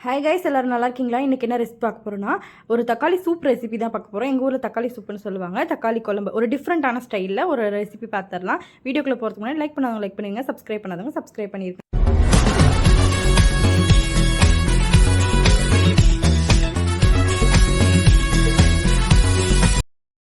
Hi guys, எல்லாரும் நல்லா இருக்கீங்களா? இன்றைக்கி என்ன ரெசிபி பார்க்க போகிறோன்னா, ஒரு தக்காளி சூப் ரெசிபி தான் பார்க்க போகிறோம். எங்கள் ஊரில் தக்காளி சூப்புன்னு சொல்லுவாங்க. தக்காளி குழம்பு ஒரு டிஃப்ரெண்ட்டான ஸ்டைலில் ஒரு ரெசிபி பார்த்துடலாம். வீடியோக்குள்ளே போகிறதுக்கு முன்னாடி லைக் பண்ணாதவங்க லைக் பண்ணுங்க, சப்ஸ்கிரைப் பண்ணாதவங்க சப்ஸ்கிரைப் பண்ணியிருக்கேன்.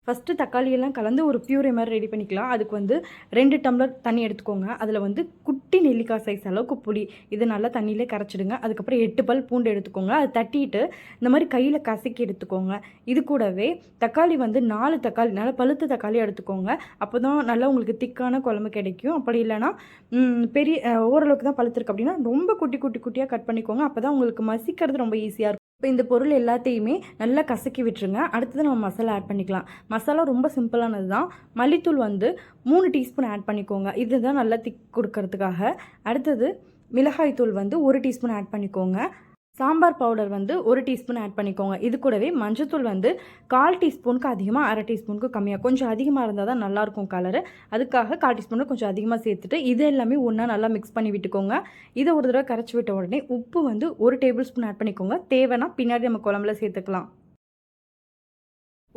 ஃபஸ்ட்டு தக்காளியெல்லாம் கலந்து ஒரு பியூரே மாதிரி ரெடி பண்ணிக்கலாம். அதுக்கு வந்து 2 டம்ளர் தண்ணி எடுத்துக்கோங்க. அதில் வந்து குட்டி நெல்லிக்காய் சைஸ் அளவுக்கு புளி இது நல்லா தண்ணியிலே கரைச்சிடுங்க. அதுக்கப்புறம் 8 பல் பூண்டு எடுத்துக்கோங்க. அது தட்டிட்டு இந்த மாதிரி கையில் கசக்கி எடுத்துக்கோங்க. இது கூடவே தக்காளி வந்து 4 தக்காளி நல்லா பழுத்த தக்காளி எடுத்துக்கோங்க. அப்போ தான் நல்லா உங்களுக்கு திக்கான குழம்பு கிடைக்கும். அப்படி இல்லைன்னா பெரிய ஓரளவுக்கு தான் பழுத்திருக்கு அப்படின்னா ரொம்ப குட்டி குட்டி குட்டியாக கட் பண்ணிக்கோங்க. அப்போ தான் உங்களுக்கு மசிக்கிறது ரொம்ப ஈஸியாக இருக்கும். இப்போ இந்த பொருள் எல்லாத்தையுமே நல்லா கசக்கி விட்டுருங்க. அடுத்தது நம்ம மசாலா ஆட் பண்ணிக்கலாம். மசாலா ரொம்ப சிம்பிளானது தான். மல்லித்தூள் வந்து 3 டீஸ்பூன் ஆட் பண்ணிக்கோங்க. இதுதான் நல்லா திக் கொடுக்கறதுக்காக. அடுத்தது மிளகாய் தூள் வந்து 1 டீஸ்பூன் ஆட் பண்ணிக்கோங்க. சாம்பார் பவுடர் வந்து 1 டீஸ்பூன் ஆட் பண்ணிக்கோங்க. இது கூடவே மஞ்சத்தூள் வந்து 1/4 டீஸ்பூனுக்கு அதிகமாக 1/2 டீஸ்பூனுக்கு கம்மியாக கொஞ்சம் அதிகமாக இருந்தால் தான் நல்லாயிருக்கும் கலரு. அதுக்காக 1/4 டீஸ்பூனுக்கு கொஞ்சம் அதிகமாக சேர்த்துட்டு இது எல்லாமே ஒன்றா நல்லா மிக்ஸ் பண்ணி விட்டுக்கோங்க. இதை ஒரு தடவை கரைச்சி விட்ட உடனே உப்பு வந்து 1 டேபிள் ஸ்பூன் ஆட் பண்ணிக்கோங்க. தேவைன்னா பின்னாடி நம்ம குழம்புல சேர்த்துக்கலாம்.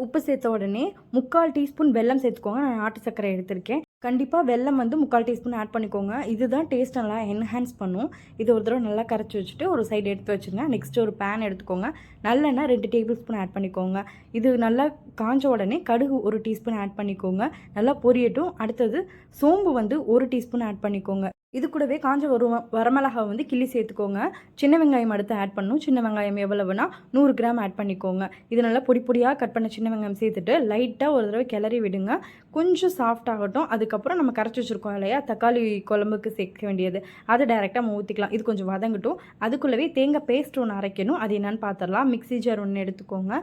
உப்பு சேர்த்த உடனே 3/4 டீஸ்பூன் வெல்லம் சேர்த்துக்கோங்க. நான் நாட்டு சர்க்கரை எடுத்திருக்கேன். கண்டிப்பாக வெல்லம் வந்து 3/4 டீஸ்பூன் ஆட் பண்ணிக்கோங்க. இதுதான் டேஸ்ட் நல்லா என்ஹான்ஸ் பண்ணும். இதை ஒரு தடவை நல்லா கரைச்சி வச்சுட்டு ஒரு சைடு எடுத்து வச்சுருங்க. நெக்ஸ்ட்டு ஒரு பேன் எடுத்துக்கோங்க. நல்லெண்ணெய் 2 டேபிள் ஸ்பூன் ஆட் பண்ணிக்கோங்க. இது நல்லா காஞ்ச உடனே கடுகு 1 டீஸ்பூன் ஆட் பண்ணிக்கோங்க. நல்லா பொரியட்டும். அடுத்தது சோம்பு வந்து 1 டீஸ்பூன் ஆட் பண்ணிக்கோங்க. இது கூடவே காஞ்ச ஒரு வரமிளகாய் வந்து கிள்ளி சேர்த்துக்கோங்க. சின்ன வெங்காயம் அடுத்து ஆட் பண்ணணும். சின்ன வெங்காயம் எவ்வளவுனா 100 கிராம் ஆட் பண்ணிக்கோங்க. இது நல்லா பொடி பொடியாக கட் பண்ண சின்ன வெங்காயம் சேர்த்துட்டு லைட்டாக ஒரு தடவை கிளறி விடுங்க. கொஞ்சம் சாஃப்ட் ஆகட்டும். அதுக்கப்புறம் நம்ம கரைச்சி வச்சுருக்கோம் இல்லையா தக்காளி குழம்புக்கு சேர்க்க வேண்டியது, அதை டைரெக்டாக நம்ம ஊற்றிக்கலாம். இது கொஞ்சம் வதங்கட்டும். அதுக்குள்ளவே தேங்காய் பேஸ்ட் ஒன்று அரைக்கணும். அது என்னென்னு பார்த்துடலாம். மிக்ஸி ஜார் ஒன்று எடுத்துக்கோங்க.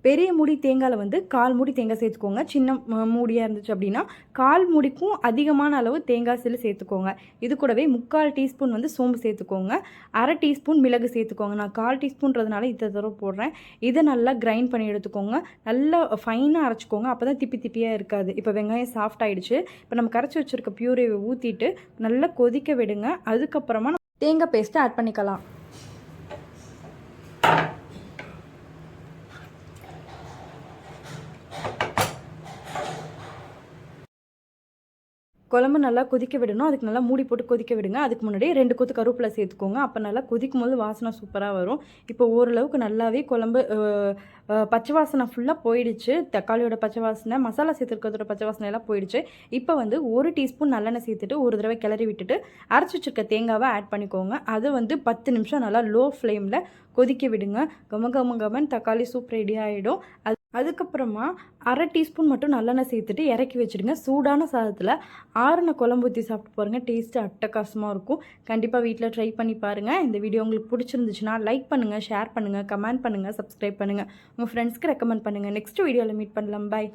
பெரிய மூடி தேங்காயில் வந்து 1/4 மூடி தேங்காய் சேர்த்துக்கோங்க. சின்ன மூடியாக இருந்துச்சு அப்படின்னா 1/4 மூடிக்கும் அதிகமான அளவு தேங்காய் சில்லு சேர்த்துக்கோங்க. இது கூடவே 3/4 டீஸ்பூன் வந்து சோம்பு சேர்த்துக்கோங்க. 1/2 டீஸ்பூன் மிளகு சேர்த்துக்கோங்க. நான் 1/4 டீஸ்பூன்றதுனால இதை தடவை போடுறேன். இதை நல்லா கிரைண்ட் பண்ணி எடுத்துக்கோங்க. நல்லா ஃபைனாக அரைச்சிக்கோங்க. அப்போ தான் திப்பி திப்பியாக இருக்காது. இப்போ வெங்காயம் சாஃப்ட் ஆகிடுச்சு. இப்போ நம்ம கரைச்சி வச்சுருக்க பியூரேவை ஊற்றிட்டு நல்லா கொதிக்க விடுங்க. அதுக்கப்புறமா தேங்காய் பேஸ்ட்டை ஆட் பண்ணிக்கலாம். குழம்பு நல்லா கொதிக்க விடணும். அதுக்கு நல்லா மூடி போட்டு கொதிக்க விடுங்க. அதுக்கு முன்னாடி 2 கொத்து கருவேப்பிலை சேர்த்துக்கோங்க. அப்போ நல்லா கொதிக்கும் போது வாசனை சூப்பராக வரும். இப்போ ஓரளவுக்கு நல்லாவே குழம்பு பச்சை வாசனை ஃபுல்லாக போயிடுச்சு. தக்காளியோட பச்சை வாசனை, மசாலா சேர்த்துருக்கிறதோட பச்சை வாசனை எல்லாம் போயிடுச்சு. இப்போ வந்து 1 டீஸ்பூன் நல்லெண்ணெய் சேர்த்துட்டு ஒரு தடவை கிளறி விட்டுட்டு அரைச்சி வச்சிருக்க தேங்காவை ஆட் பண்ணிக்கோங்க. அது வந்து 10 நிமிஷம் நல்லா லோ ஃப்ளேமில் கொதிக்க விடுங்க. கமன் தக்காளி சூப் ரெடி ஆகிடும். அதுக்கப்புறமா 1/2 டீஸ்பூன் மட்டும் நல்லெண்ணெய் சேர்த்துட்டு இறக்கி வச்சுடுங்க. சூடான சாதத்தில் ஆறுன குழம்பு ஊற்றி சாப்பிட்டு பாருங்கள். டேஸ்ட்டு அட்டகாசமாக இருக்கும். கண்டிப்பாக வீட்டில் ட்ரை பண்ணி பாருங்கள். இந்த வீடியோ உங்களுக்கு பிடிச்சிருந்துச்சுன்னா லைக் பண்ணுங்கள், ஷேர் பண்ணுங்கள், கமெண்ட் பண்ணுங்கள், சப்ஸ்கிரைப் பண்ணுங்கள். உங்கள் ஃப்ரெண்ட்ஸ்க்கு ரெக்கமெண்ட் பண்ணுங்கள். நெக்ஸ்ட் வீடியோவில் மீட் பண்ணலாம். பாய்.